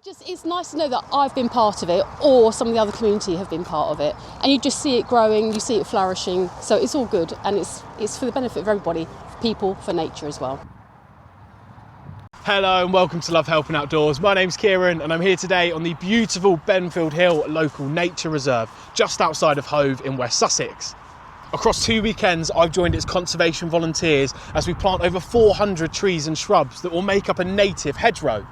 It's nice to know that I've been part of it, or some of the other community have been part of it, and you just see it growing, you see it flourishing, so it's all good, and it's for the benefit of everybody, for people, for nature as well. Hello and welcome to Love Helping Outdoors. My name's Kieran and I'm here today on the beautiful Benfield Hill local nature reserve just outside of Hove in West Sussex. Across 2 weekends I've joined its conservation volunteers as we plant over 400 trees and shrubs that will make up a native hedgerow.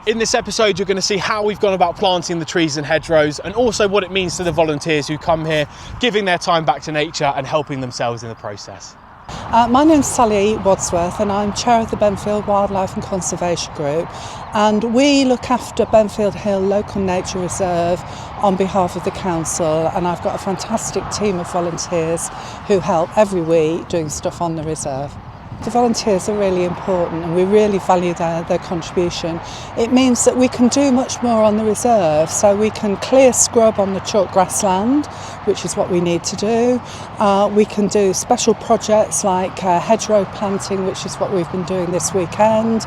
In this episode you're going to see how we've gone about planting the trees and hedgerows, and also what it means to the volunteers who come here, giving their time back to nature and helping themselves in the process. My name's Sally Wadsworth and I'm chair of the Benfield Wildlife Conservation Group, and we look after Benfield Hill Local Nature Reserve on behalf of the council, and I've got a fantastic team of volunteers who help every week doing stuff on the reserve. The volunteers are really important and we really value their contribution. It means that we can do much more on the reserve, so we can clear scrub on the chalk grassland, which is what we need to do. We can do special projects like hedgerow planting, which is what we've been doing this weekend.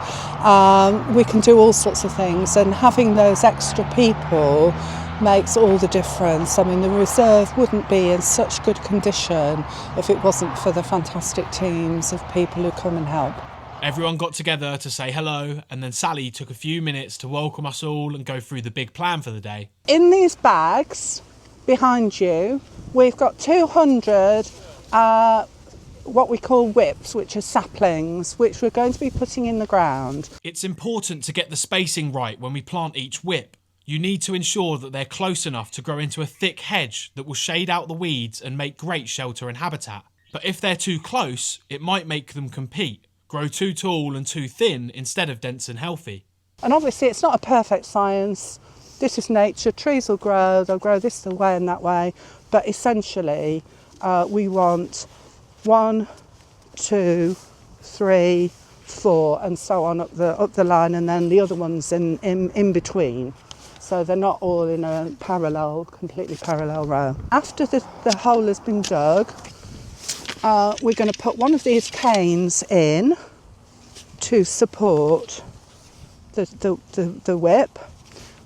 We can do all sorts of things, and having those extra people makes all the difference. I mean, the reserve wouldn't be in such good condition if it wasn't for the fantastic teams of people who come and help. Everyone got together to say hello, and then Sally took a few minutes to welcome us all and go through the big plan for the day. In these bags behind you, we've got 200 what we call whips, which are saplings, which we're going to be putting in the ground. It's important to get the spacing right when we plant each whip. You need to ensure that they're close enough to grow into a thick hedge that will shade out the weeds and make great shelter and habitat. But if they're too close, it might make them compete, grow too tall and too thin instead of dense and healthy. And obviously it's not a perfect science. This is nature. Trees will grow, they'll grow this way and that way, but essentially we want 1, 2, 3, 4 and so on up the line, and then the other ones in between. So they're not all in a completely parallel row. After the hole has been dug, we're going to put one of these canes in to support the whip.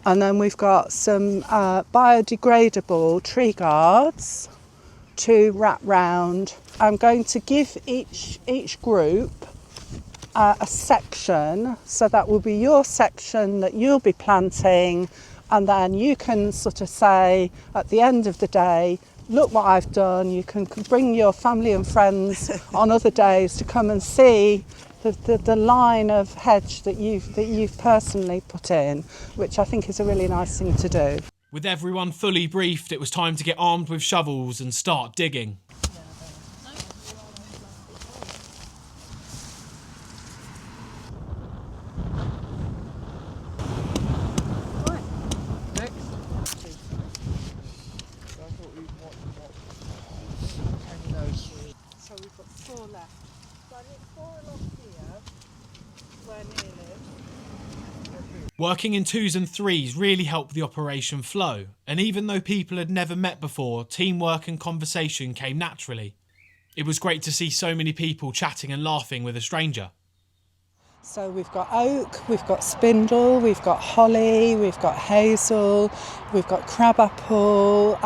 And then we've got some biodegradable tree guards to wrap round. I'm going to give each group a section, so that will be your section that you'll be planting, and then you can sort of say at the end of the day, look what I've done. You can bring your family and friends on other days to come and see the line of hedge that you've personally put in, which I think is a really nice thing to do. With everyone fully briefed, it was time to get armed with shovels and start digging. So we've got 4 left. So I need 4 along here, where Neil is. Working in 2s and 3s really helped the operation flow, and even though people had never met before, teamwork and conversation came naturally. It was great to see so many people chatting and laughing with a stranger. So we've got oak, we've got spindle, we've got holly, we've got hazel, we've got crabapple,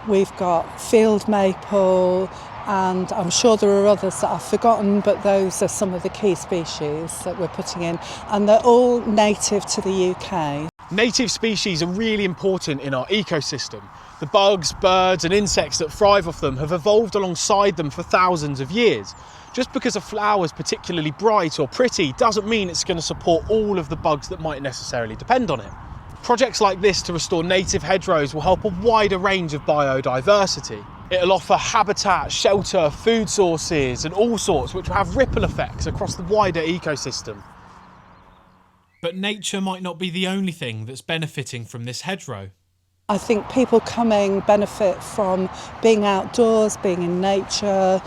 we've got field maple, and I'm sure there are others that I've forgotten, but those are some of the key species that we're putting in, and they're all native to the UK. Native species are really important in our ecosystem. The bugs, birds and insects that thrive off them have evolved alongside them for thousands of years. Just because a flower is particularly bright or pretty doesn't mean it's going to support all of the bugs that might necessarily depend on it. Projects like this to restore native hedgerows will help a wider range of biodiversity. It'll offer habitat, shelter, food sources and all sorts, which will have ripple effects across the wider ecosystem. But nature might not be the only thing that's benefiting from this hedgerow. I think people coming benefit from being outdoors, being in nature,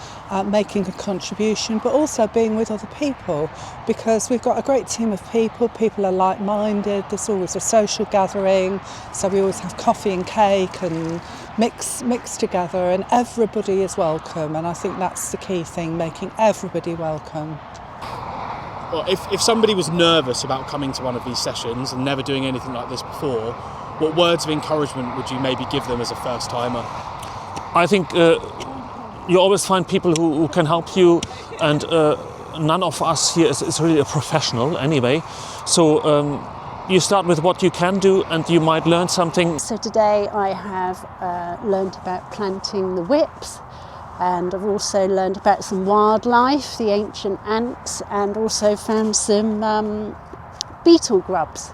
making a contribution, but also being with other people, because we've got a great team of people. People are like-minded. There's always a social gathering, so we always have coffee and cake and mix together, and everybody is welcome. And I think that's the key thing, making everybody welcome. Well, if somebody was nervous about coming to one of these sessions and never doing anything like this before, what words of encouragement would you maybe give them as a first timer? I think you always find people who can help you, and none of us here is really a professional anyway. So you start with what you can do and you might learn something. So today I have learned about planting the whips, and I've also learned about some wildlife, the ancient ants, and also found some beetle grubs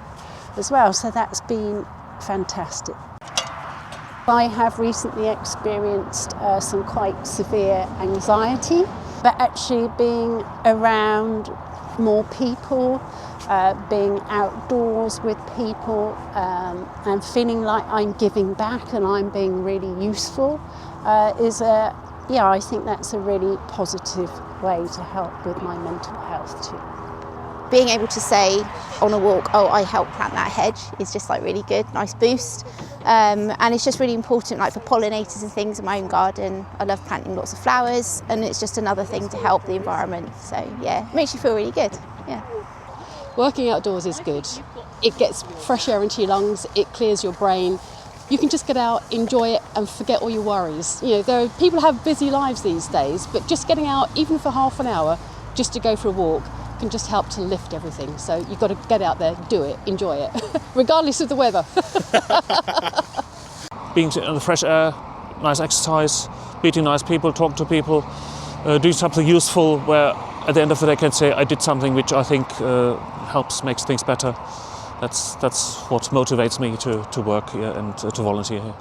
as well. So that's been fantastic. I have recently experienced some quite severe anxiety, but actually being around more people, being outdoors with people, and feeling like I'm giving back and I'm being really useful I think that's a really positive way to help with my mental health too. Being able to say on a walk, oh, I helped plant that hedge, is just like really good, nice boost. And it's just really important, like for pollinators and things in my own garden. I love planting lots of flowers, and it's just another thing to help the environment. So yeah, it makes you feel really good, yeah. Working outdoors is good. It gets fresh air into your lungs, it clears your brain. You can just get out, enjoy it, and forget all your worries. You know, there are people have busy lives these days, but just getting out, even for half an hour, just to go for a walk, can just help to lift everything. So you've got to get out there, do it, enjoy it, regardless of the weather. Being in the fresh air, nice exercise, meeting nice people, talk to people, do something useful where at the end of the day I can say I did something which I think helps, makes things better. That's what motivates me to work here and to volunteer here.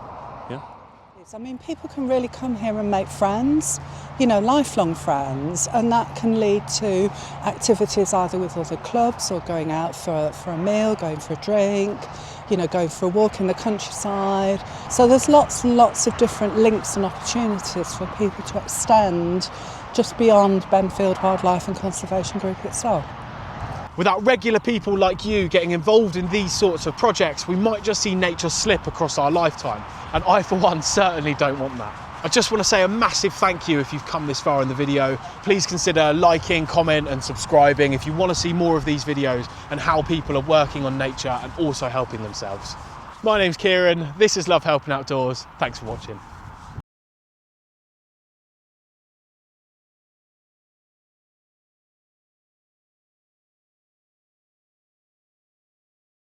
Yeah. I mean, people can really come here and make friends, you know, lifelong friends, and that can lead to activities either with other clubs or going out for a meal, going for a drink, you know, going for a walk in the countryside. So there's lots and lots of different links and opportunities for people to extend just beyond Benfield Wildlife and Conservation Group itself. Without regular people like you getting involved in these sorts of projects, we might just see nature slip across our lifetime. And I, for one, certainly don't want that. I just want to say a massive thank you if you've come this far in the video. Please consider liking, comment and subscribing if you want to see more of these videos and how people are working on nature and also helping themselves. My name's Kieran, this is Love Helping Outdoors. Thanks for watching.